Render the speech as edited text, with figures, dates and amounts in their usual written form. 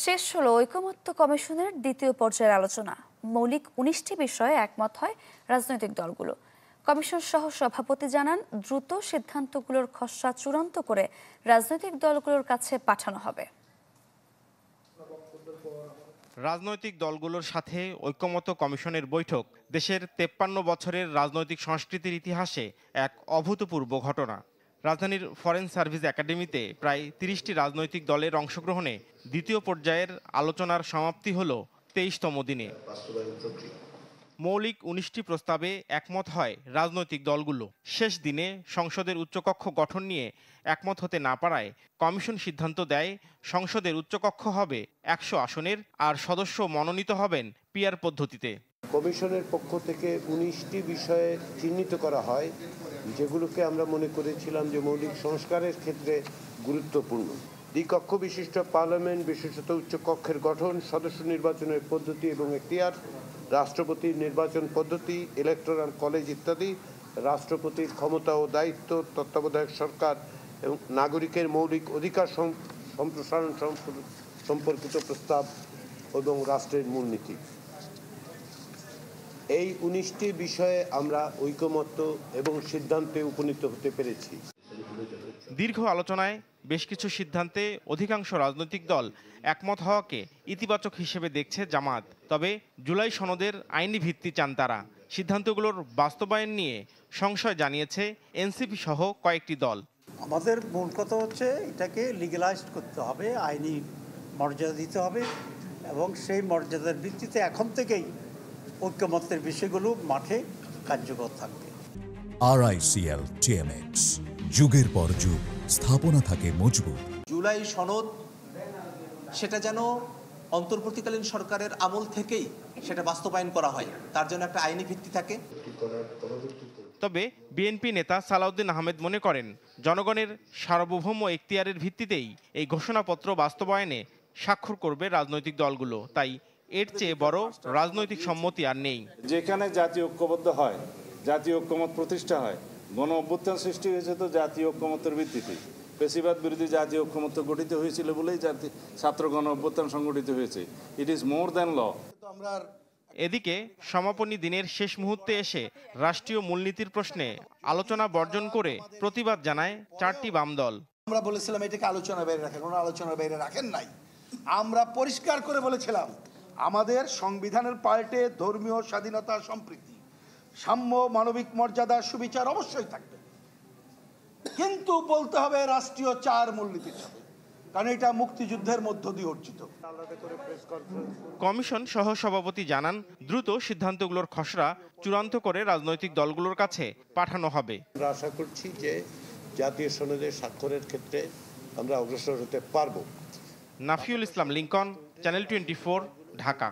শেষ হলো ঐকমত্য কমিশনের দ্বিতীয় পর্যায়ের আলোচনা। মৌলিক ১৯টি বিষয়ে একমত হয় রাজনৈতিক দলগুলো। কমিশন সহ সভাপতি জানান, দ্রুত সিদ্ধান্তগুলোর খসড়া চূড়ান্ত করে রাজনৈতিক দলগুলোর কাছে পাঠানো হবে। রাজনৈতিক দলগুলোর সাথে ঐকমত্য কমিশনের বৈঠক দেশের ৫৩ বছরের রাজনৈতিক সংস্কৃতির ইতিহাসে এক অভূতপূর্ব ঘটনা। রাজধানীর ফরেন সার্ভিস একাডেমিতে প্রায় ৩০টি রাজনৈতিক দলের অংশগ্রহণে দ্বিতীয় পর্যায়ের আলোচনার সমাপ্তি হল ২৩তম দিনে। মৌলিক ১৯টি প্রস্তাবে একমত হয় রাজনৈতিক দলগুলো। শেষ দিনে সংসদের উচ্চকক্ষ গঠন নিয়ে একমত হতে না পারায় কমিশন সিদ্ধান্ত দেয়, সংসদের উচ্চকক্ষ হবে ১০০ আসনের, আর সদস্য মনোনীত হবেন পিআর পদ্ধতিতে। কমিশনের পক্ষ থেকে ১৯টি বিষয়ে চিহ্নিত করা হয়, যেগুলোকে আমরা মনে করেছিলাম যে মৌলিক সংস্কারের ক্ষেত্রে গুরুত্বপূর্ণ। দ্বিকক্ষ বিশিষ্ট পার্লামেন্ট, বিশেষত উচ্চকক্ষের গঠন, সদস্য নির্বাচনের পদ্ধতি এবং এখতিয়ার, রাষ্ট্রপতির নির্বাচন পদ্ধতি, ইলেকটোরাল কলেজ ইত্যাদি, রাষ্ট্রপতির ক্ষমতা ও দায়িত্ব, তত্ত্বাবধায়ক সরকার এবং নাগরিকের মৌলিক অধিকার সম্প্রসারণ সম্পর্কিত প্রস্তাব এবং রাষ্ট্রের মূলনীতি। এই ১৯টি বিষয়ে আমরা ঐকমত্য এবং সিদ্ধান্তে উপনীত হতে পেরেছি। দীর্ঘ আলোচনায় বেশ কিছু সিদ্ধান্তে অধিকাংশ রাজনৈতিক দল একমত হওয়াকে ইতিবাচক হিসেবে দেখছে জামাত। তবে জুলাই সনদের আইনি ভিত্তি চান তারা। সিদ্ধান্তগুলোর বাস্তবায়ন নিয়ে সংশয় জানিয়েছে এনসিপি সহ কয়েকটি দল। আমাদের মূল কথা হচ্ছে এটাকে লিগ্যালাইজড করতে হবে, আইনি মর্যাদা দিতে হবে, এবং সেই মর্যাদার ভিত্তিতে এখন থেকেই ঐকমত্যের বিষয়গুলো মাঠে কার্যকর থাকবে। RICL TMX, যুগের পর যুগ স্থাপনা থাকে মজবুত। জুলাই সনদ সেটা যেন অন্তর্বর্তীকালীন সরকারের আমল থেকেই সেটা বাস্তবায়ন করা হয়, তার জন্য একটা আইনি ভিত্তি থাকে। তবে বিএনপি নেতা সালাউদ্দিন আহমেদ মনে করেন, জনগণের সার্বভৌম এখতিয়ারের ভিত্তিতেই এই ঘোষণাপত্র বাস্তবায়নে স্বাক্ষর করবে রাজনৈতিক দলগুলো। তাই এর চেয়ে বড় রাজনৈতিক সম্মতি আর নেই। যেখানে জাতীয় ঐক্যবদ্ধ হয়, জাতীয় ঐক্যমত প্রতিষ্ঠা হয়, গণ অভ্যুত্থান সৃষ্টি হয়েছে তো জাতীয় ঐক্যমতের ভিত্তিতে। পেশিবাদ বিরোধী জাতীয় ঐক্যমত্য গঠিত হয়েছিল বলেই ছাত্র গণ অভ্যুত্থান সংগঠিত হয়েছে। ইট ইজ মোর দ্যান ল। এদিকে সমাপনী দিনের শেষ মুহূর্তে এসে রাষ্ট্রীয় মূলনীতির প্রশ্নে আলোচনা বর্জন করে প্রতিবাদ জানায় 4টি বাম দল। আমরা বলেছিলাম এটাকে আলোচনার বাইরে রাখেন, ওরা আলোচনার বাইরে রাখেন নাই। আমরা পরিষ্কার করে বলেছিলাম আমাদের সংবিধানের পাল্টে ধর্মীয় স্বাধীনতা, সম্প্রীতি, সাম্য, মানবিক মর্যাদা, সুবিচার অবশ্যই থাকবে, কিন্তু বলতে হবে রাষ্ট্রীয় 4 মূলনীতির সাথে, কারণ এটা মুক্তিযুদ্ধের মধ্য দিয়ে অর্জিত। কমিশন সহ সভাপতি জানান, দ্রুত সিদ্ধান্তগুলোর খসড়া চূড়ান্ত করে রাজনৈতিক দলগুলোর কাছে পাঠানো হবে। আমরা আশা করছি যে জাতীয় সনদে স্বাক্ষরের ক্ষেত্রে আমরা অগ্রসর হতে পারব। নাফিউল ইসলাম লিংকন, চ্যানেল 24, ঢাকা।